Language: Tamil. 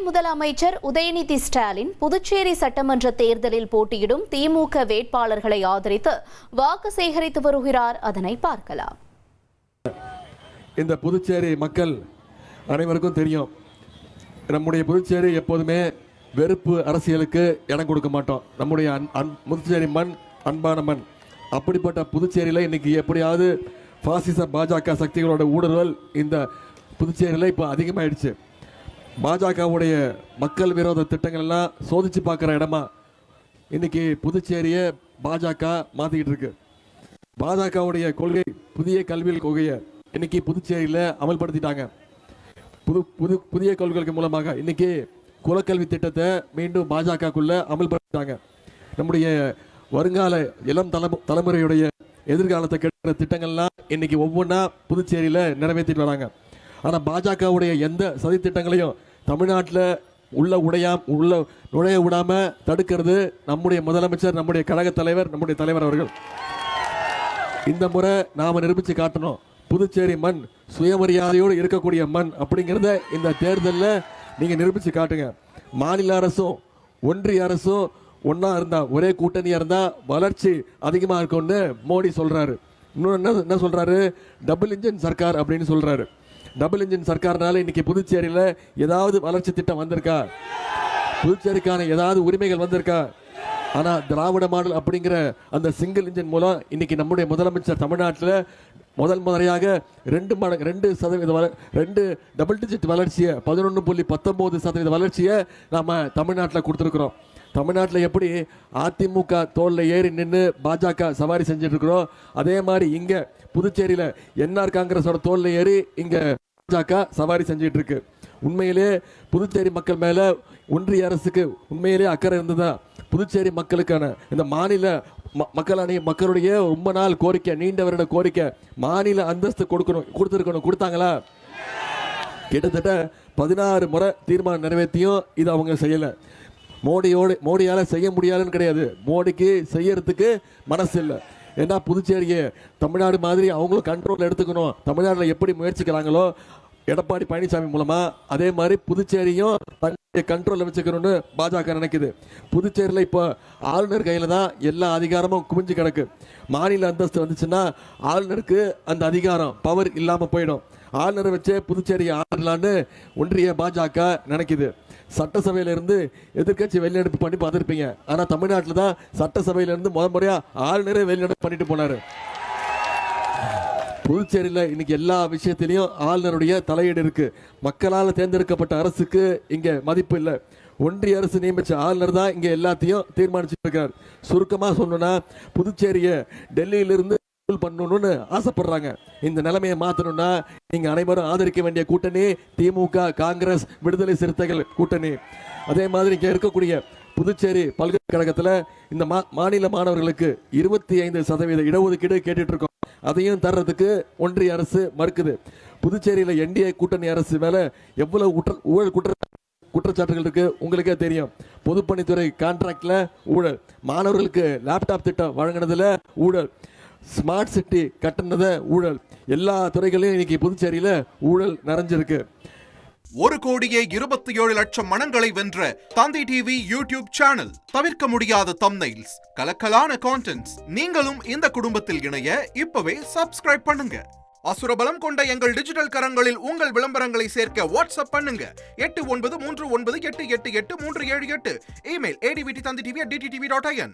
முதலமைச்சர் உதயநிதி ஸ்டாலின் புதுச்சேரி சட்டமன்ற தேர்தலில் போட்டியிடும் திமுக வேட்பாளர்களை ஆதரித்து வாக்கு சேகரித்து வருகிறார். அதனை பார்க்கலாம். இந்த புதுச்சேரி மக்கள் அனைவருக்கும் தெரியும், நம்முடைய புதுச்சேரி எப்போதுமே வெறுப்பு அரசியலுக்கு இடம் கொடுக்க மாட்டோம். நம்முடைய புதுச்சேரி மண் அன்பான மண். அப்படிப்பட்ட புதுச்சேரியில் இன்னைக்கு எப்படியாவது பாசிச பாஜக சக்திகளோட ஊடுருவல் இந்த புதுச்சேரியில் இப்போ அதிகமாகிடுச்சு. பாஜகவுடைய மக்கள் விரோத திட்டங்கள் எல்லாம் சோதிச்சு பார்க்குற இடமா இன்னைக்கு புதுச்சேரியை பாஜக மாற்றிக்கிட்டு இருக்கு. பாஜகவுடைய கொள்கை புதிய கல்வியல் கொள்கையை இன்னைக்கு புதுச்சேரியில் அமல்படுத்திட்டாங்க. புதிய கொள்கைகள் மூலமாக இன்னைக்கு குலக்கல்வி திட்டத்தை மீண்டும் பாஜகக்குள்ள அமல்படுத்திட்டாங்க. நம்முடைய வருங்கால இளம் தலைமுறையுடைய எதிர்காலத்தை கெடுக்கிற திட்டங்கள்லாம் இன்னைக்கு ஒவ்வொன்றா புதுச்சேரியில் நிறைவேற்றிட்டு வராங்க. ஆனால் பாஜகவுடைய எந்த சதி திட்டங்களையும் தமிழ்நாட்டில் உள்ள நுழைய விடாமல் தடுக்கிறது நம்முடைய முதலமைச்சர், நம்முடைய கழக தலைவர், நம்முடைய தலைவர் அவர்கள். இந்த முறை நாம் நிரூபித்து காட்டணும், புதுச்சேரி மண் சுயமரியாதையோடு இருக்கக்கூடிய மண் அப்படிங்கிறத இந்த தேர்தலில் நீங்கள் நிரூபித்து காட்டுங்க. மாநில அரசும் ஒன்றிய அரசும் ஒன்றா இருந்தால், ஒரே கூட்டணியாக இருந்தால் வளர்ச்சி அதிகமாக இருக்கும்னு மோடி சொல்கிறாரு. இன்னொன்று என்ன சொல்கிறாரு, டபுள் இன்ஜின் சர்க்கார் அப்படின்னு சொல்கிறாரு. டபுள் இன்ஜின் சர்க்கார்னால இன்னைக்கு புதுச்சேரியில் ஏதாவது வளர்ச்சி திட்டம் வந்திருக்கா? புதுச்சேரிக்கான ஏதாவது உரிமைகள் வந்திருக்கா? ஆனால் திராவிட மாடல் அப்படிங்கிற அந்த சிங்கிள் இன்ஜின் மூலம் இன்னைக்கு நம்முடைய முதலமைச்சர் தமிழ்நாட்டில் முதல் முறையாக 2% டபுள் டிஜிட் வளர்ச்சியை 11.19% வளர்ச்சியை நாம் தமிழ்நாட்டில் கொடுத்துருக்குறோம். தமிழ்நாட்டில் எப்படி அதிமுக தோளில் ஏறி நின்று பாஜக சவாரி செஞ்சுட்டு இருக்கிறோம், அதே மாதிரி இங்கே புதுச்சேரியில் என்ஆர் காங்கிரஸோட தோளில் ஏறி இங்கே பாஜக சவாரி செஞ்சுட்டு இருக்கு. உண்மையிலே புதுச்சேரி மக்கள் மேலே ஒன்றிய அரசுக்கு உண்மையிலே அக்கறை இருந்ததா? புதுச்சேரி மக்களுக்கான இந்த மாநில மக்களுடைய ரொம்ப நாள் கோரிக்கை, நீண்ட வருட கோரிக்கை, மாநில அந்தஸ்து கொடுத்தாங்களா? கிட்டத்தட்ட 16 முறை தீர்மானம் நிறைவேற்றியும் இது அவங்க செய்யலை. மோடியால் செய்ய முடியாதுன்னு கிடையாது, மோடிக்கு செய்யறதுக்கு மனசு இல்லை. ஏன்னா புதுச்சேரியை தமிழ்நாடு மாதிரி அவங்களும் கண்ட்ரோல் எடுத்துக்கணும். தமிழ்நாட்டில் எப்படி முயற்சிக்கிறாங்களோ எடப்பாடி பழனிசாமி மூலமா, அதே மாதிரி புதுச்சேரியும் தன்னுடைய கண்ட்ரோலில் வச்சுக்கணும்னு பாஜக நினைக்குது. புதுச்சேரியில் இப்போ ஆளுநர் கையில் தான் எல்லா அதிகாரமும் குமிஞ்சு கிடக்கு. மாநில அந்தஸ்து வந்துச்சுன்னா ஆளுநருக்கு அந்த அதிகாரம் பவர் இல்லாமல் போயிடும். ஆளுநரை வச்சே புதுச்சேரியை ஆளலான்னு ஒன்றிய பாஜக நினைக்குது. சட்டசபையிலிருந்து எதிர்கட்சி வெளிநடப்பு பண்ணி பார்த்துருப்பீங்க. ஆனால் தமிழ்நாட்டில் தான் சட்டசபையிலிருந்து முறையாக ஆளுநரே வெளிநடப்பு பண்ணிட்டு போனார். புதுச்சேரியில் இன்னைக்கு எல்லா விஷயத்திலையும் ஆளுநருடைய தலையீடு இருக்கு. மக்களால் தேர்ந்தெடுக்கப்பட்ட அரசுக்கு இங்கே மதிப்பு இல்லை. ஒன்றிய அரசு நியமிச்ச ஆளுநர் தான் இங்கே எல்லாத்தையும் தீர்மானிச்சுட்டு இருக்கார். சுருக்கமாக சொல்லணும்னா புதுச்சேரியை டெல்லியிலிருந்து பண்ணணும்னு ஆசைப்படுறாங்க. இந்த நிலைமையை மாற்றணும்னா நீங்க அனைவரும் ஆதரிக்க வேண்டிய கூட்டணி திமுக, காங்கிரஸ், விடுதலை சிறுத்தைகள் கூட்டணி. அதே மாதிரி இங்க இருக்கக்கூடிய புதுச்சேரி பல்கலைக்கழகத்தில் இந்த மாநில மாணவர்களுக்கு 25% இடஒதுக்கீடு கேட்டுட்டு இருக்கோம். அதையும் தர்றதுக்கு ஒன்றிய அரசு மறுக்குது. புதுச்சேரியில் என்டிஏ கூட்டணி அரசு மேல எவ்வளவு ஊழல் குற்றச்சாட்டுகள் இருக்கு உங்களுக்கே தெரியும். பொதுப்பணித்துறை கான்ட்ராக்ட்ல ஊழல், மாணவர்களுக்கு லேப்டாப் திட்டம் வழங்கினதுல ஊழல், ஸ்மார்ட் சிட்டி கட்டினத ஊழல், எல்லா துறைகளையும் இன்னைக்கு புதுச்சேரியில ஊழல் நிறைஞ்சிருக்கு. 1,27,00,000 மனங்களை வென்ற தந்தி டிவி யூடியூப் சேனல். தவிர்க்க முடியாத தம்ப்நெயில்ஸ், கலக்கலான கான்டென்ட்ஸ். நீங்களும் இந்த குடும்பத்தில் இணைய இப்பவே சப்ஸ்கிரைப் பண்ணுங்க. அசுரபலம் கொண்ட எங்கள் டிஜிட்டல் கரங்களில் உங்கள் விளம்பரங்களை சேர்க்க வாட்ஸ்அப் பண்ணுங்க. 8939888378. Email advtthanditv@dttv.in.